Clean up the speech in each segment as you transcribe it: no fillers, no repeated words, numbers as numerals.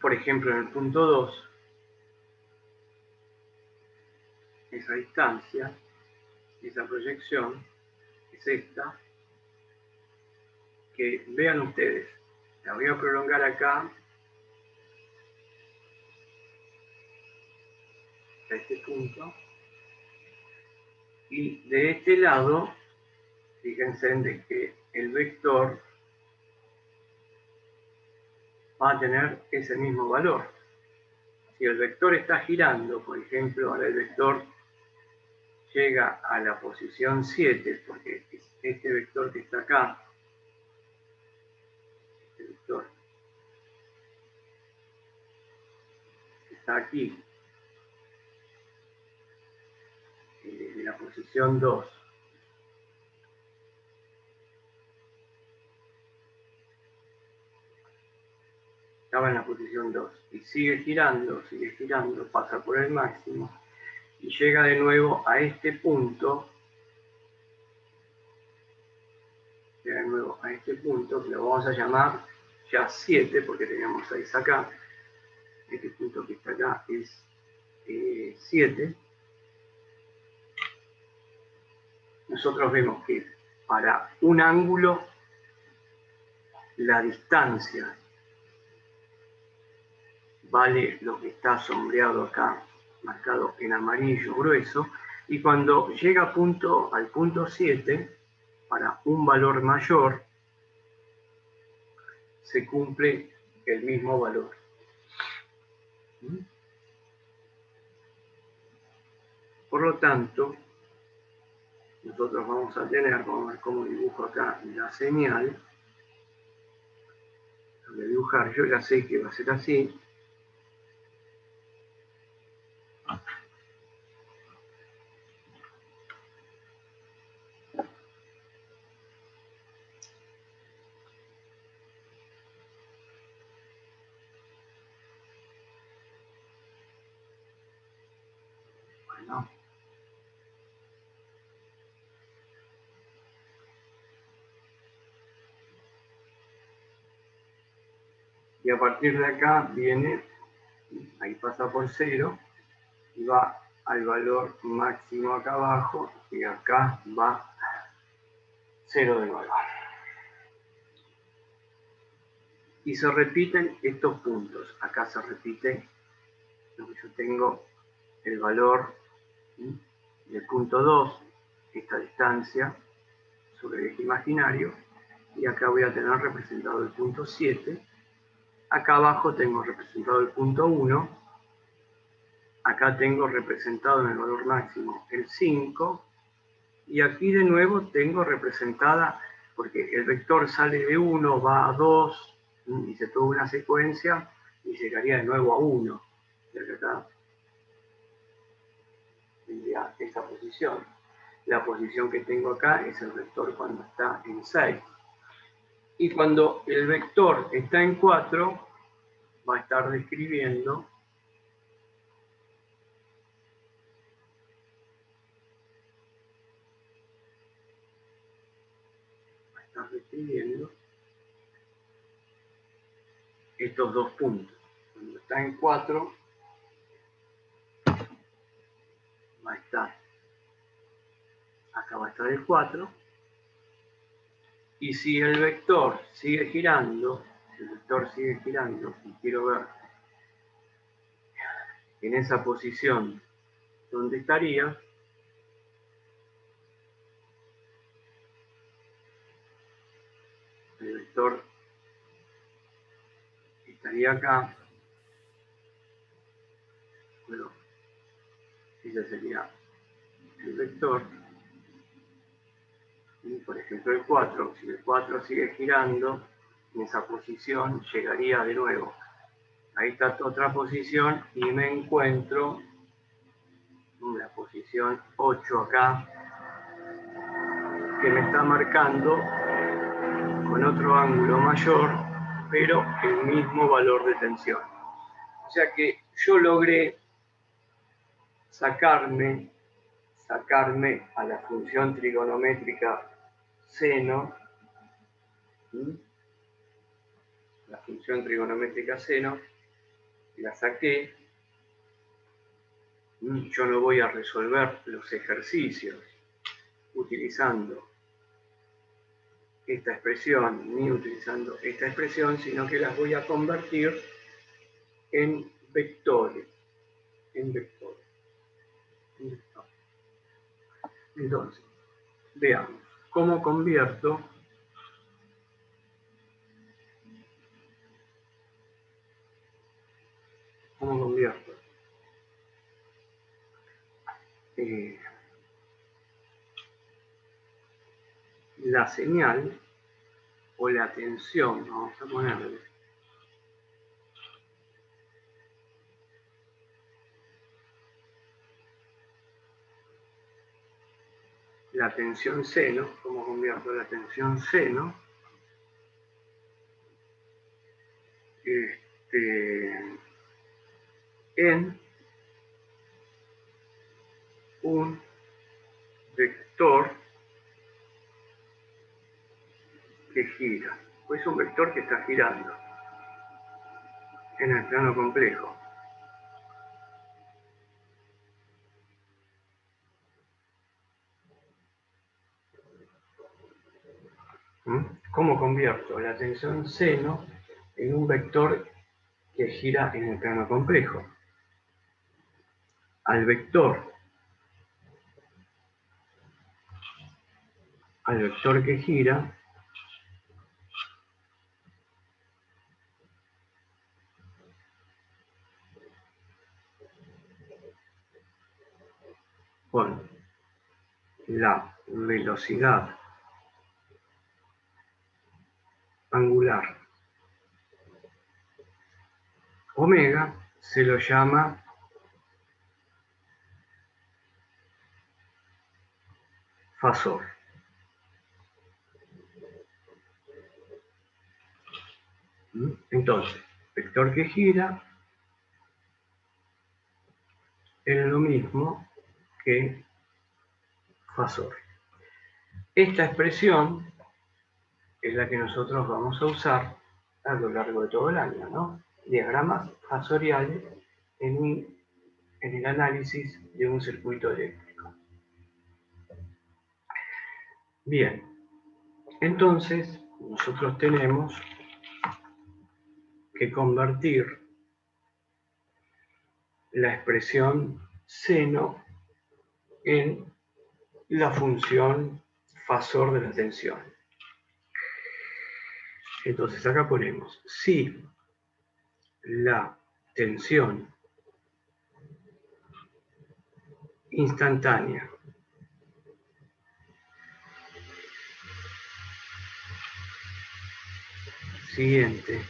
por ejemplo, en el punto 2, esa distancia, esa proyección, es esta, que vean ustedes, la voy a prolongar acá, a este punto, y de este lado, fíjense de que el vector va a tener ese mismo valor. Si el vector está girando, por ejemplo, ahora el vector llega a la posición 7, porque este vector que está acá, este vector que está aquí, desde la posición 2, estaba en la posición 2, y sigue girando, pasa por el máximo, y llega de nuevo a este punto, que lo vamos a llamar ya 7, porque teníamos 6 acá, este punto que está acá es 7, nosotros vemos que para un ángulo la distancia vale lo que está sombreado acá, marcado en amarillo grueso, y cuando llega al punto 7, para un valor mayor, se cumple el mismo valor. Por lo tanto, nosotros vamos a tener, vamos a ver cómo dibujo acá la señal, voy a dibujar, yo ya sé que va a ser así. Bueno. Y a partir de acá viene, ahí pasa por 0, y va al valor máximo acá abajo, y acá va 0 de nuevo. Y se repiten estos puntos. Acá se repite lo que yo tengo, el valor del punto 2, esta distancia sobre el eje imaginario, y acá voy a tener representado el punto 7. Acá abajo tengo representado el punto 1, acá tengo representado en el valor máximo el 5, y aquí de nuevo tengo representada, porque el vector sale de 1, va a 2, y se toma una secuencia, y llegaría de nuevo a 1. Desde acá tendría esta posición. La posición que tengo acá es el vector cuando está en 6. Y cuando el vector está en 4, va a estar describiendo estos dos puntos. Cuando está en 4, va a estar, acá va a estar el 4, y si el vector sigue girando, y quiero ver en esa posición donde estaría, el vector estaría acá, bueno, ese sería el vector, y por ejemplo el 4, si el 4 sigue girando, en esa posición llegaría de nuevo. Ahí está otra posición y me encuentro en la posición 8 acá, que me está marcando con otro ángulo mayor, pero el mismo valor de tensión. O sea que yo logré sacarme a la función trigonométrica seno, la saqué. Yo no voy a resolver los ejercicios utilizando esta expresión ni utilizando esta expresión, sino que las voy a convertir en vectores. Entonces, veamos cómo convierto la señal o la tensión, vamos a ponerle la tensión seno, cómo convierto la tensión seno en un vector que gira. Pues es un vector que está girando en el plano complejo. ¿Cómo convierto la tensión seno en un vector que gira en el plano complejo? Al vector que gira con la velocidad angular omega se lo llama fasor. Entonces, vector que gira es lo mismo que fasor. Esta expresión es la que nosotros vamos a usar a lo largo de todo el año, ¿no? Diagramas fasoriales en el análisis de un circuito eléctrico. Bien, entonces nosotros tenemos que convertir la expresión seno en la función fasor de la tensión. Entonces acá ponemos, si la tensión instantánea siguiente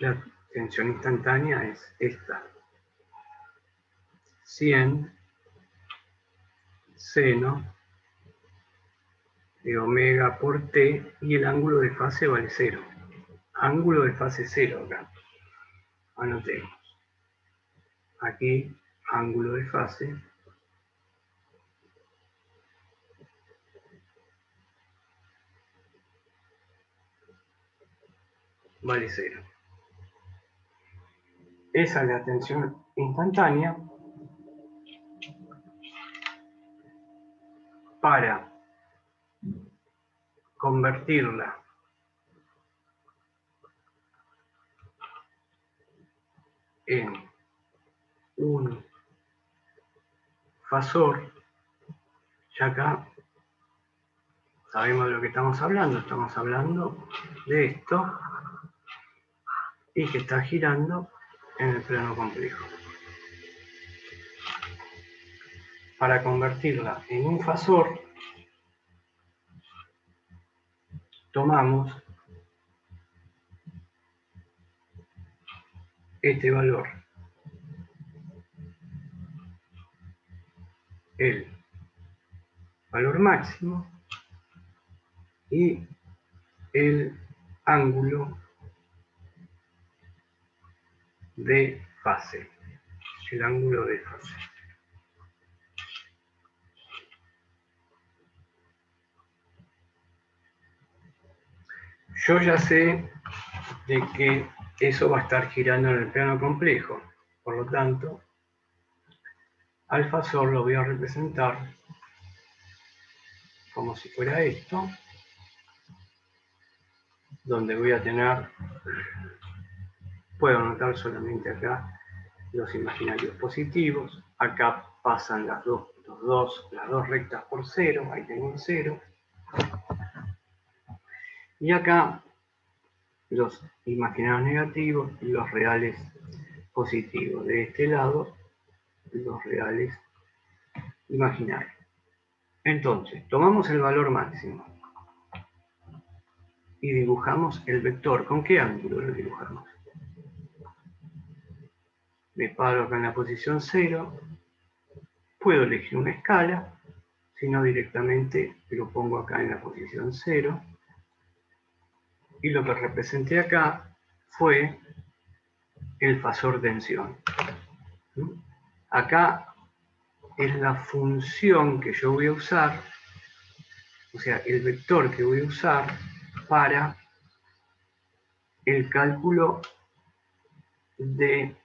la tensión instantánea es esta, 100 seno de omega por t, y el ángulo de fase vale 0. Ángulo de fase 0 acá. Anotemos. Aquí, ángulo de fase vale 0. Esa es la tensión instantánea. Para convertirla en un fasor, ya acá sabemos de lo que estamos hablando de esto y que está girando en el plano complejo. Para convertirla en un fasor, tomamos este valor, el valor máximo, y el ángulo de fase. El ángulo de fase. yo ya sé de que eso va a estar girando en el plano complejo. Por lo tanto, al fasor lo voy a representar como si fuera esto, donde voy a tener, puedo anotar solamente acá los imaginarios positivos, acá pasan las dos rectas por 0, ahí tengo el 0, y acá los imaginarios negativos y los reales positivos. De este lado, los reales imaginarios. Entonces, tomamos el valor máximo y dibujamos el vector. ¿Con qué ángulo lo dibujamos? Me paro acá en la posición 0, puedo elegir una escala, si no directamente lo pongo acá en la posición 0, y lo que representé acá fue el fasor tensión. Acá es la función que yo voy a usar, o sea, el vector que voy a usar para el cálculo de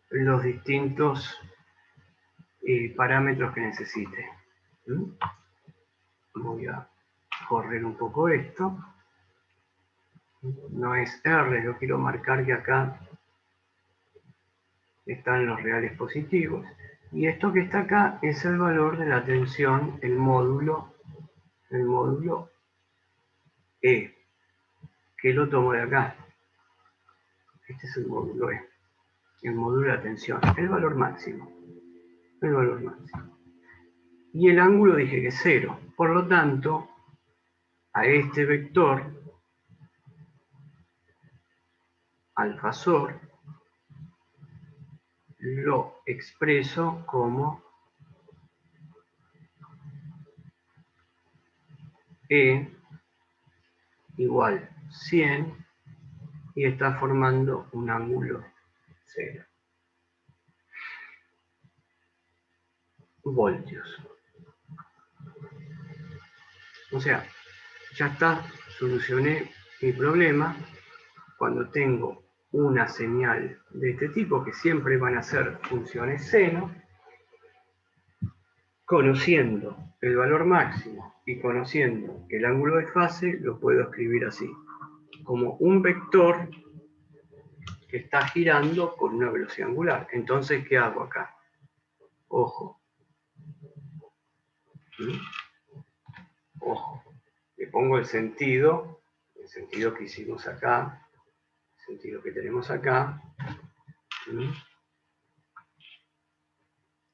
los distintos parámetros que necesite. Voy a correr un poco esto. No es R, yo quiero marcar que acá están los reales positivos. Y esto que está acá es el valor de la tensión, el módulo E, que lo tomo de acá. Este es el módulo E, el módulo de la tensión, el valor máximo. Y el ángulo dije que es 0. Por lo tanto, a este vector, al fasor, lo expreso como E igual 100 y está formando un ángulo 0. Voltios. O sea, ya está, solucioné mi problema cuando tengo una señal de este tipo, que siempre van a ser funciones seno. Conociendo el valor máximo y conociendo el ángulo de fase, lo puedo escribir así, como un vector que está girando con una velocidad angular. Entonces, ¿qué hago acá? Ojo. Ojo. Le pongo el sentido que hicimos acá, el sentido que tenemos acá.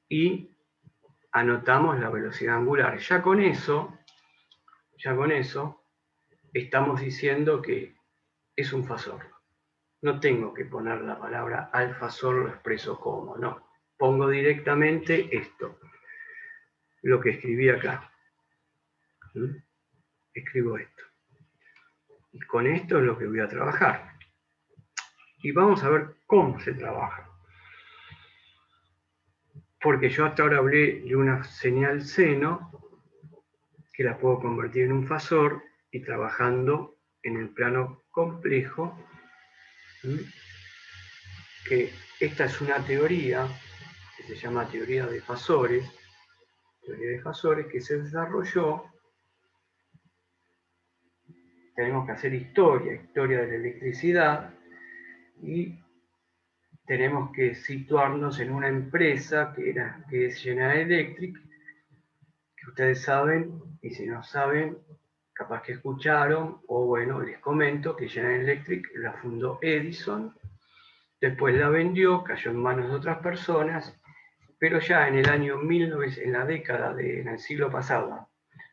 Y anotamos la velocidad angular. Ya con eso, estamos diciendo que es un fasor. No tengo que poner la palabra al fasor, lo expreso como, no. Pongo directamente esto, lo que escribí acá. Escribo esto. Y con esto es lo que voy a trabajar. Y vamos a ver cómo se trabaja. Porque yo hasta ahora hablé de una señal seno, que la puedo convertir en un fasor, y trabajando en el plano complejo, que esta es una teoría que se llama teoría de fasores, que se desarrolló. Tenemos que hacer historia de la electricidad, y tenemos que situarnos en una empresa que es General Electric, que ustedes saben, y si no saben, capaz que escucharon, o bueno, les comento que General Electric la fundó Edison, después la vendió, cayó en manos de otras personas, pero ya en el año 1900, en el siglo pasado,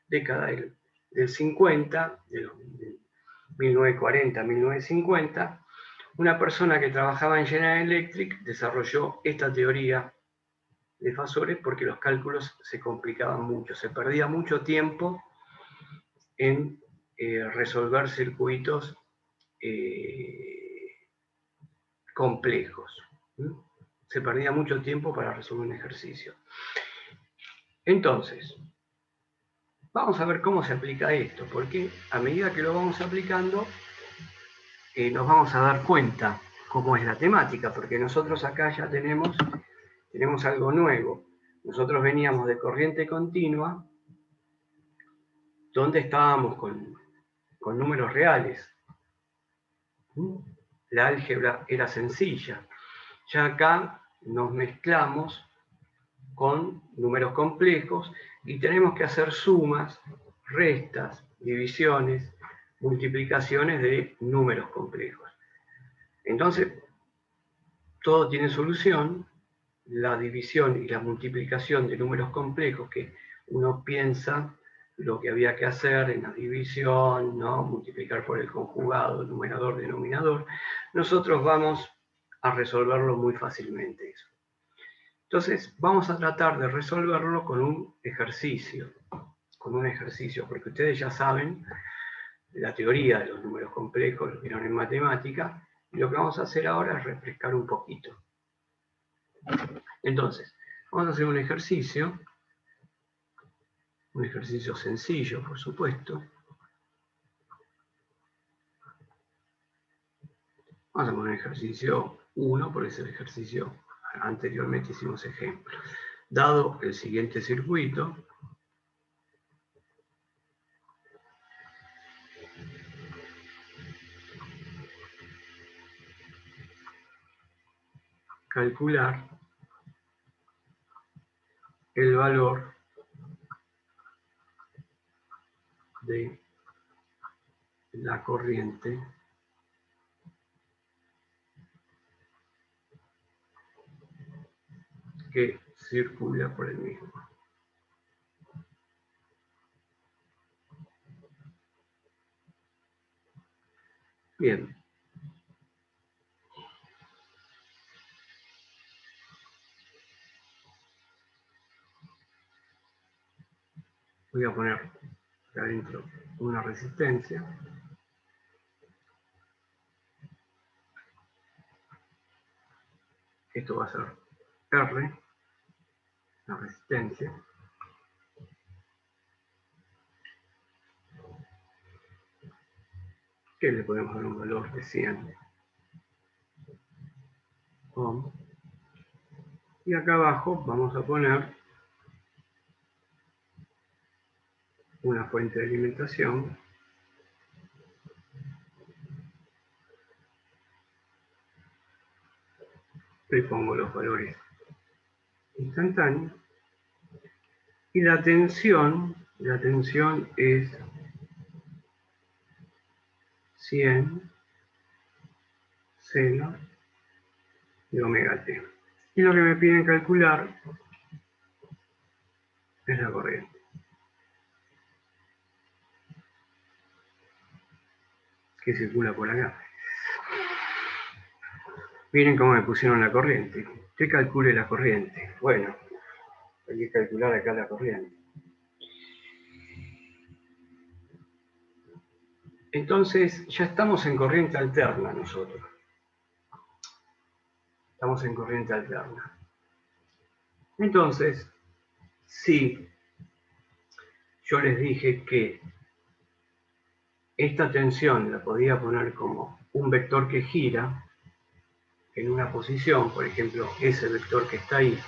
década del 50, de 1940 1950, una persona que trabajaba en General Electric desarrolló esta teoría de fasores porque los cálculos se complicaban mucho, se perdía mucho tiempo en resolver circuitos complejos. Se perdía mucho tiempo para resolver un ejercicio. Entonces, vamos a ver cómo se aplica esto, porque a medida que lo vamos aplicando, nos vamos a dar cuenta cómo es la temática, porque nosotros acá ya tenemos algo nuevo. Nosotros veníamos de corriente continua, donde estábamos con números reales. La álgebra era sencilla. Ya acá nos mezclamos con números complejos y tenemos que hacer sumas, restas, divisiones, multiplicaciones de números complejos. Entonces, todo tiene solución. La división y la multiplicación de números complejos, que uno piensa lo que había que hacer en la división, ¿no? Multiplicar por el conjugado, numerador, denominador, nosotros vamos a resolverlo muy fácilmente eso. Entonces, vamos a tratar de resolverlo con un ejercicio, porque ustedes ya saben la teoría de los números complejos, lo vieron en matemática, y lo que vamos a hacer ahora es refrescar un poquito. Entonces, vamos a hacer un ejercicio sencillo, por supuesto. Vamos a poner ejercicio 1, porque es el ejercicio anteriormente hicimos ejemplo. Dado el siguiente circuito, calcular el valor de la corriente que circula por el mismo. Bien. Voy a poner acá adentro una resistencia. Esto va a ser R, la resistencia. Que le podemos dar un valor de 100 ohm. Y acá abajo vamos a poner una fuente de alimentación le pongo los valores instantáneos y la tensión es 100 seno de omega t. Y lo que me piden calcular es la corriente. Que circula por acá. Miren cómo me pusieron la corriente. ¿Qué calcule la corriente? Bueno, hay que calcular acá la corriente. Entonces, ya estamos en corriente alterna nosotros. Estamos en corriente alterna. Entonces, si yo les dije que esta tensión la podía poner como un vector que gira en una posición, por ejemplo, ese vector que está ahí,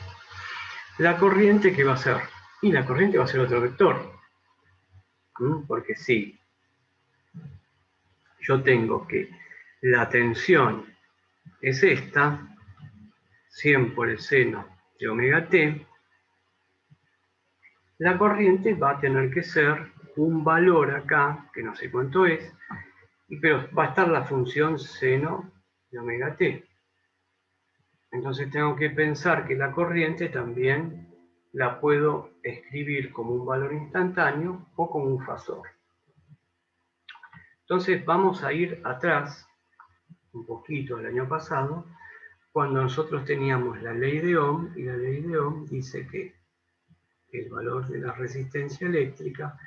la corriente, ¿qué va a ser? Y la corriente va a ser otro vector. Porque si yo tengo que la tensión es esta, 100 por el seno de omega t, la corriente va a tener que ser un valor acá, que no sé cuánto es, pero va a estar la función seno de omega t. Entonces tengo que pensar que la corriente también la puedo escribir como un valor instantáneo o como un fasor. Entonces vamos a ir atrás, un poquito al año pasado, cuando nosotros teníamos la ley de Ohm, y la ley de Ohm dice que el valor de la resistencia eléctrica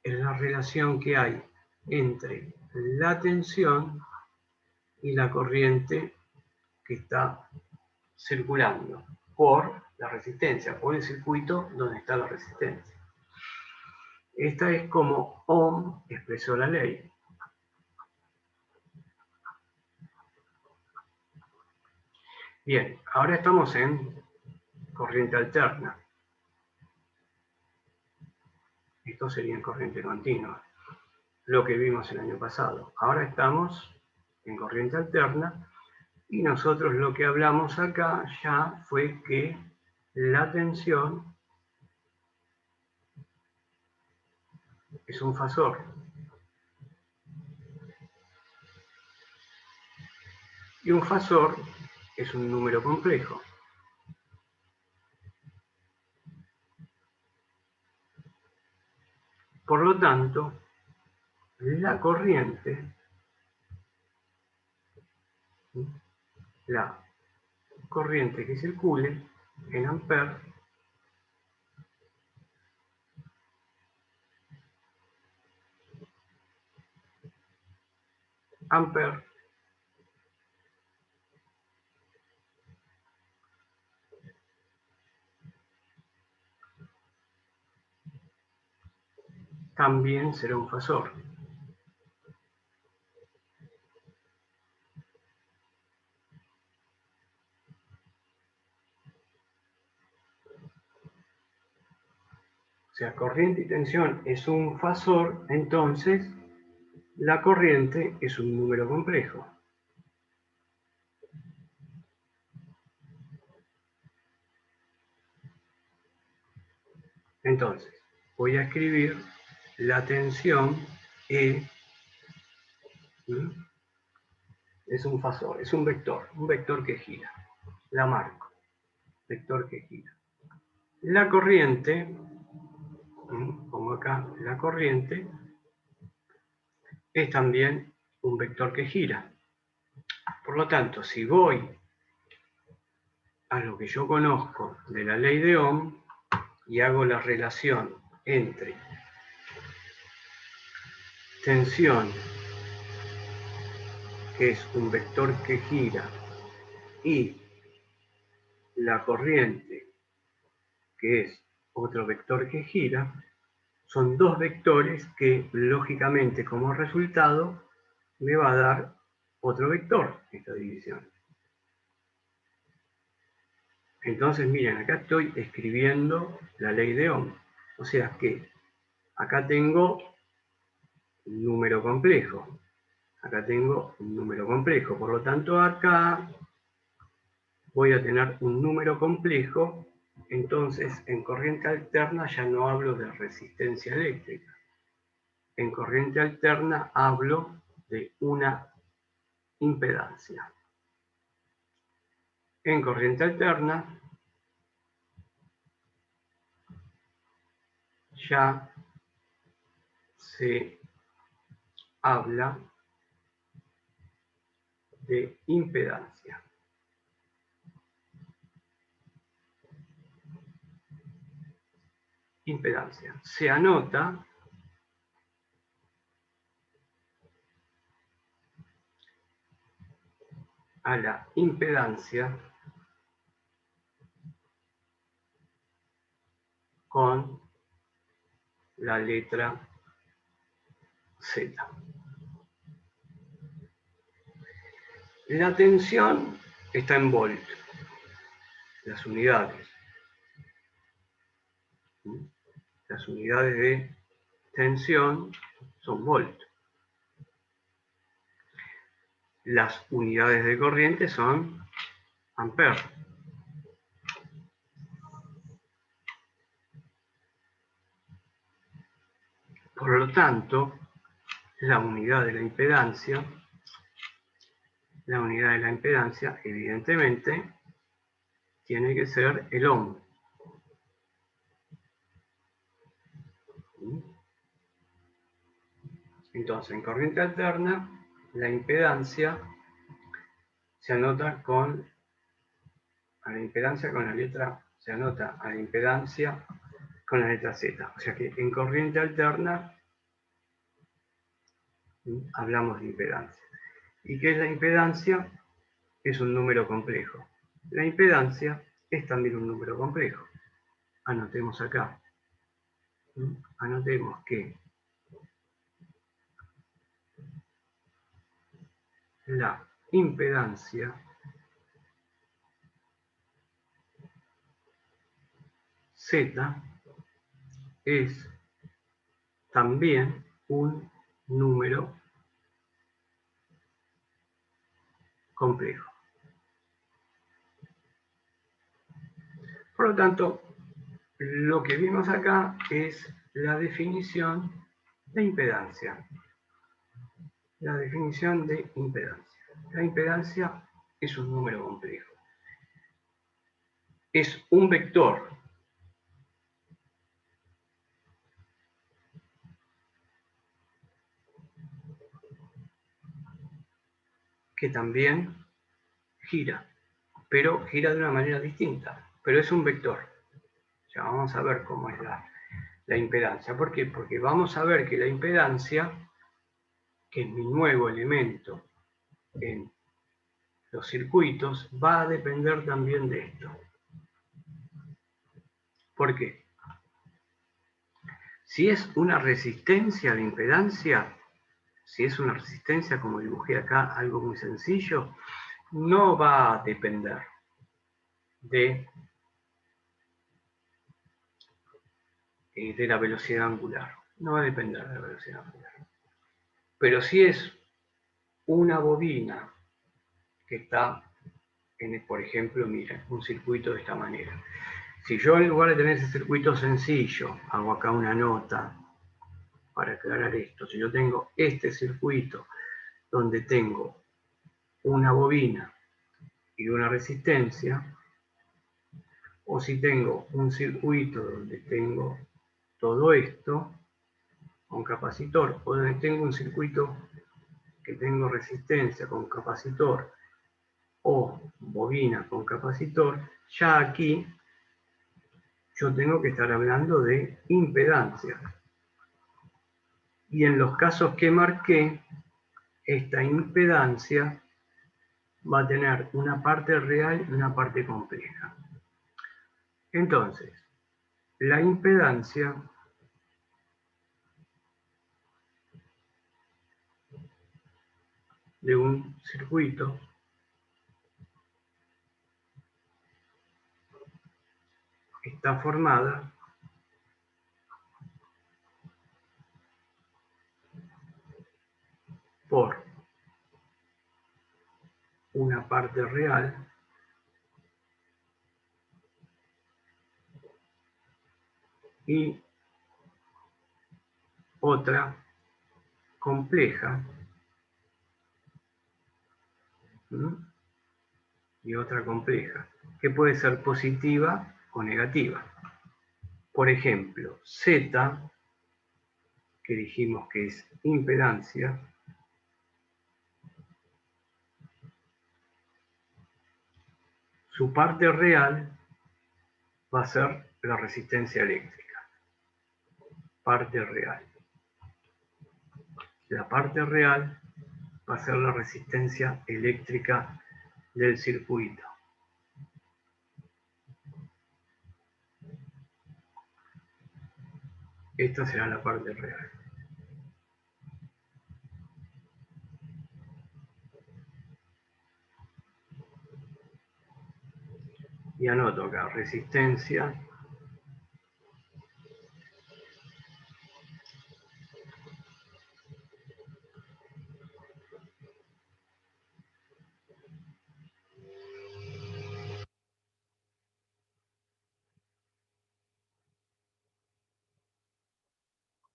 es la relación que hay entre la tensión y la corriente que está circulando por la resistencia, por el circuito donde está la resistencia. Esta es como Ohm expresó la ley. Bien, ahora estamos en corriente alterna. Esto sería en corriente continua, lo que vimos el año pasado. Ahora estamos en corriente alterna y nosotros lo que hablamos acá ya fue que la tensión es un fasor. Y un fasor es un número complejo. Por lo tanto, la corriente, que circule en amperes también será un fasor. O sea, corriente y tensión es un fasor, entonces la corriente es un número complejo. Entonces, voy a escribir la tensión E, es un fasor, es un vector que gira. La marco, vector que gira. La corriente, pongo acá la corriente, es también un vector que gira. Por lo tanto, si voy a lo que yo conozco de la ley de Ohm y hago la relación entre tensión, que es un vector que gira, y la corriente, que es otro vector que gira, son dos vectores que lógicamente como resultado me va a dar otro vector esta división. Entonces miren, acá estoy escribiendo la ley de Ohm. O sea que acá tengo un número complejo. Acá tengo un número complejo. Por lo tanto acá voy a tener un número complejo. Entonces en corriente alterna ya no hablo de resistencia eléctrica. En corriente alterna hablo de una impedancia. En corriente alterna ya se habla de impedancia. Impedancia. Se anota a la impedancia con la letra Z. La tensión está en volt, las unidades. Las unidades de tensión son volt. Las unidades de corriente son amperes. Por lo tanto, la unidad de la impedancia, evidentemente, tiene que ser el ohm. Entonces, en corriente alterna, la impedancia se anota con la letra, se anota a la impedancia con la letra Z. O sea que en corriente alterna hablamos de impedancia. ¿Y qué es la impedancia? Es un número complejo. La impedancia es también un número complejo. Anotemos acá. Anotemos que la impedancia Z es también un número complejo. Por lo tanto, lo que vimos acá es la definición de impedancia. La definición de impedancia. La impedancia es un número complejo. Es un vector que también gira, pero gira de una manera distinta, pero es un vector. Ya vamos a ver cómo es la impedancia. ¿Por qué? Porque vamos a ver que la impedancia, que es mi nuevo elemento en los circuitos, va a depender también de esto. ¿Por qué? Si es una resistencia a la impedancia, si es una resistencia, como dibujé acá, algo muy sencillo, no va a depender de la velocidad angular. No va a depender de la velocidad angular. Pero si es una bobina que está, por ejemplo, miren, un circuito de esta manera. Si yo en lugar de tener ese circuito sencillo, hago acá una nota para aclarar esto. Si yo tengo este circuito donde tengo una bobina y una resistencia, o si tengo un circuito donde tengo todo esto, un capacitor, o donde tengo un circuito que tengo resistencia con capacitor o bobina con capacitor, ya aquí yo tengo que estar hablando de impedancia. Y en los casos que marqué, esta impedancia va a tener una parte real y una parte compleja. Entonces, la impedancia de un circuito está formada por una parte real y otra compleja, ¿sí? Y otra compleja, que puede ser positiva o negativa. Por ejemplo, Z, que dijimos que es impedancia, su parte real va a ser la resistencia eléctrica. Parte real. La parte real va a ser la resistencia eléctrica del circuito. Esta será la parte real. Y anoto acá, resistencia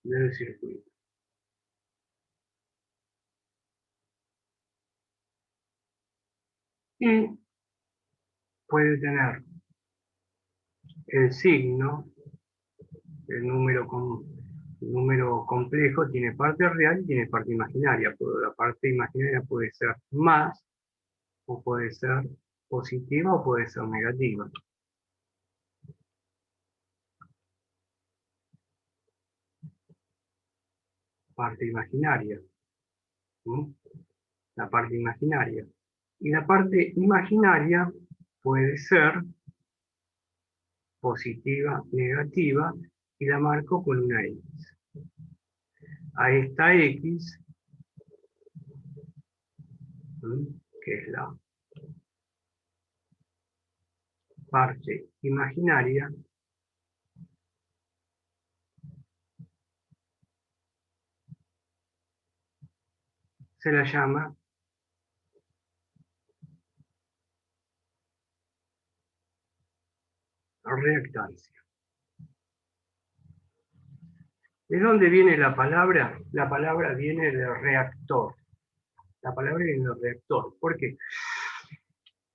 del circuito. Y puede tener el signo, el número complejo, tiene parte real y tiene parte imaginaria. Pero la parte imaginaria puede ser más, o puede ser positiva, o puede ser negativa. Parte imaginaria. ¿Sí? La parte imaginaria. Y la parte imaginaria puede ser positiva, negativa, y la marco con una X. A esta X, que es la parte imaginaria, se la llama reactancia. ¿De dónde viene la palabra? La palabra viene de reactor. La palabra viene de reactor. ¿Por qué?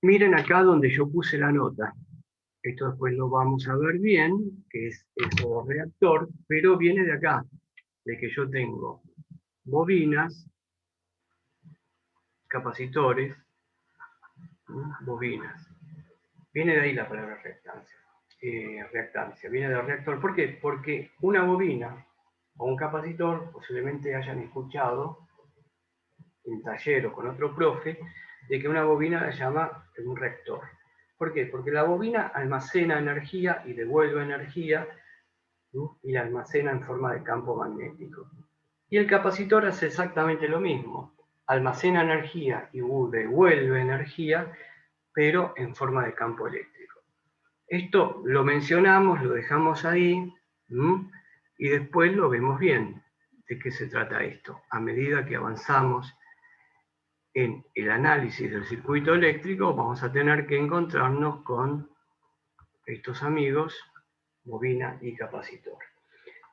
Miren acá donde yo puse la nota. Esto después lo vamos a ver bien, que es eso de reactor, pero viene de acá, de que yo tengo bobinas, capacitores, bobinas. Viene de ahí la palabra reactancia. Reactancia, viene de reactor. ¿Por qué? Porque una bobina o un capacitor, posiblemente hayan escuchado en taller o con otro profe, de que una bobina la llama un reactor. ¿Por qué? Porque la bobina almacena energía y devuelve energía, ¿no? Y la almacena en forma de campo magnético. Y el capacitor hace exactamente lo mismo. Almacena energía y devuelve energía, pero en forma de campo eléctrico. Esto lo mencionamos, lo dejamos ahí, y después lo vemos bien. ¿De qué se trata esto? A medida que avanzamos en el análisis del circuito eléctrico, vamos a tener que encontrarnos con estos amigos, bobina y capacitor.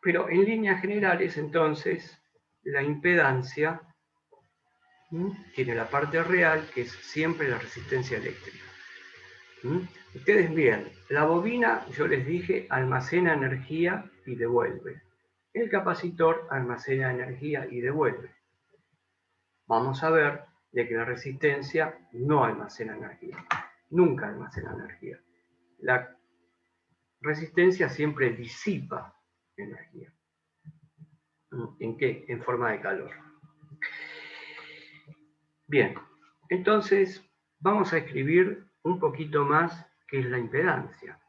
Pero en líneas generales, entonces, la impedancia tiene la parte real, que es siempre la resistencia eléctrica. Ustedes vean, la bobina, yo les dije, almacena energía y devuelve. El capacitor almacena energía y devuelve. Vamos a ver de que la resistencia no almacena energía. Nunca almacena energía. La resistencia siempre disipa energía. ¿En qué? En forma de calor. Bien, entonces vamos a escribir un poquito más qué es la impedancia.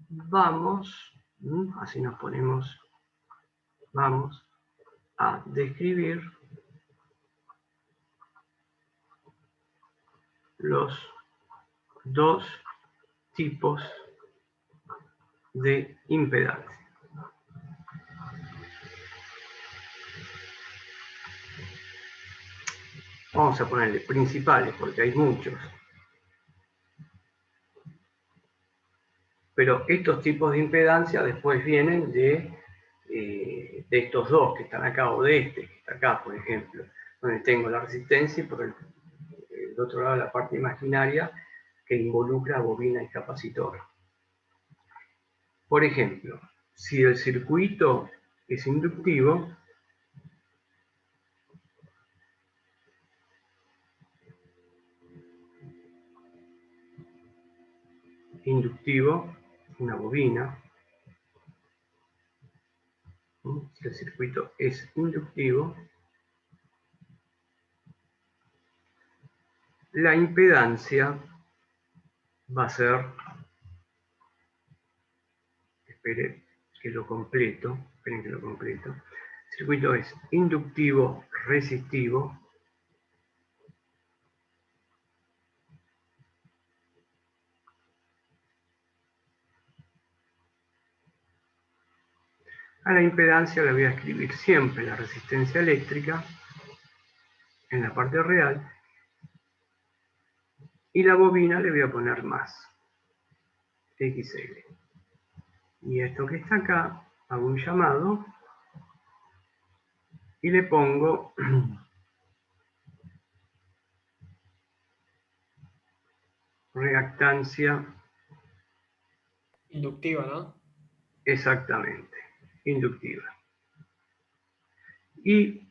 Vamos, así nos ponemos, vamos a describir los dos tipos de impedancia. Vamos a ponerle principales porque hay muchos. Pero estos tipos de impedancia después vienen de estos dos que están acá, o de este que está acá, por ejemplo, donde tengo la resistencia y por el otro lado la parte imaginaria que involucra bobina y capacitor. Por ejemplo, si el circuito es inductivo, una bobina, si el circuito es inductivo, la impedancia va a ser, esperen que lo completo, el circuito es inductivo resistivo, a la impedancia le voy a escribir siempre la resistencia eléctrica en la parte real, y la bobina le voy a poner más, XL. Y esto que está acá, hago un llamado, y le pongo reactancia inductiva, ¿no? Exactamente, inductiva. Y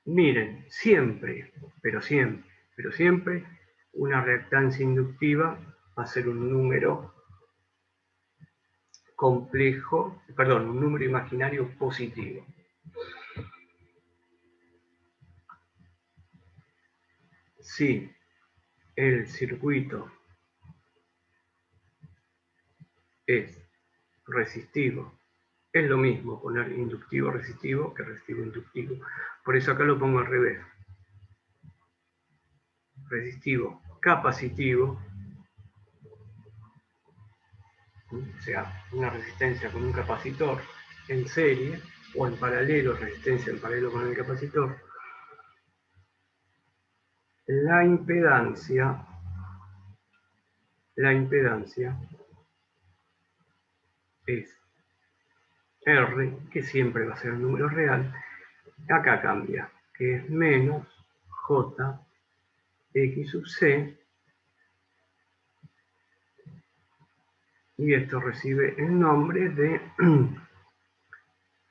miren, siempre, pero siempre, una reactancia inductiva va a ser un número complejo, perdón, un número imaginario positivo. Si el circuito es resistivo, es lo mismo poner inductivo resistivo que resistivo inductivo. Por eso acá lo pongo al revés. Resistivo capacitivo, o sea, una resistencia con un capacitor en serie o en paralelo, resistencia en paralelo con el capacitor, la impedancia es R, que siempre va a ser un número real. Acá cambia, que es menos J X sub C, y esto recibe el nombre de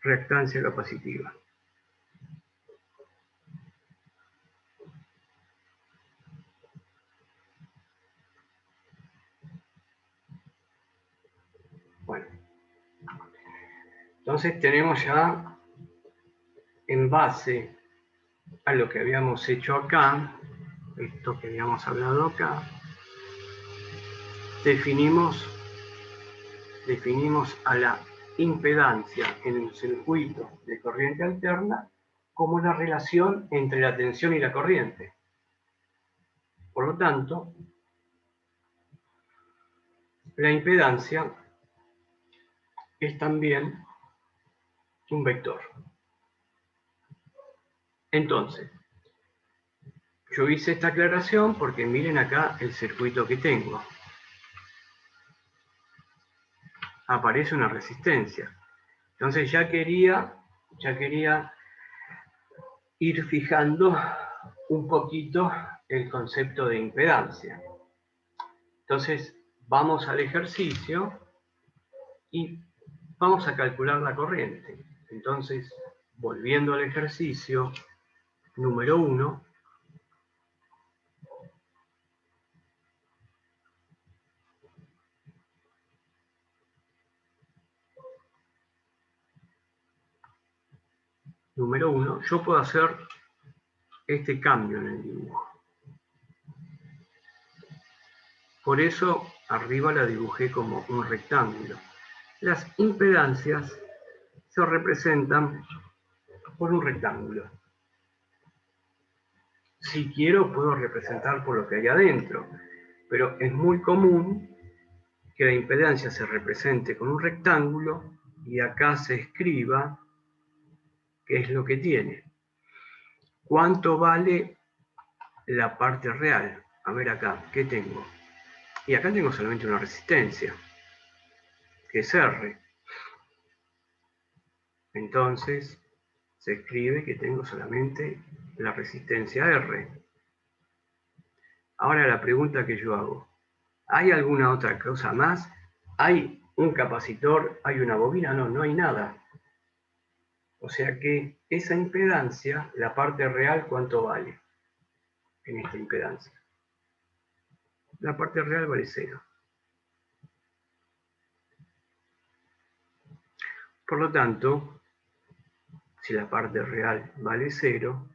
reactancia capacitiva. Bueno, entonces tenemos ya, en base a lo que habíamos hecho acá, esto que habíamos hablado acá, definimos a la impedancia en un circuito de corriente alterna como la relación entre la tensión y la corriente. Por lo tanto, la impedancia es también un vector. Entonces, yo hice esta aclaración porque miren acá el circuito que tengo. Aparece una resistencia. Entonces ya quería ir fijando un poquito el concepto de impedancia. Entonces vamos al ejercicio y vamos a calcular la corriente. Entonces, volviendo al ejercicio número 1, yo puedo hacer este cambio en el dibujo. Por eso arriba la dibujé como un rectángulo. Las impedancias se representan por un rectángulo. Si quiero, puedo representar por lo que hay adentro, pero es muy común que la impedancia se represente con un rectángulo y acá se escriba qué es lo que tiene. ¿Cuánto vale la parte real? A ver acá, ¿qué tengo? Y acá tengo solamente una resistencia, que es R. Entonces, se escribe que tengo solamente la resistencia R. Ahora la pregunta que yo hago, ¿hay alguna otra cosa más? ¿Hay un capacitor? ¿Hay una bobina? No, no hay nada. O sea que esa impedancia, la parte real, ¿cuánto vale en esta impedancia? La parte real vale 0. Por lo tanto, si la parte real vale 0,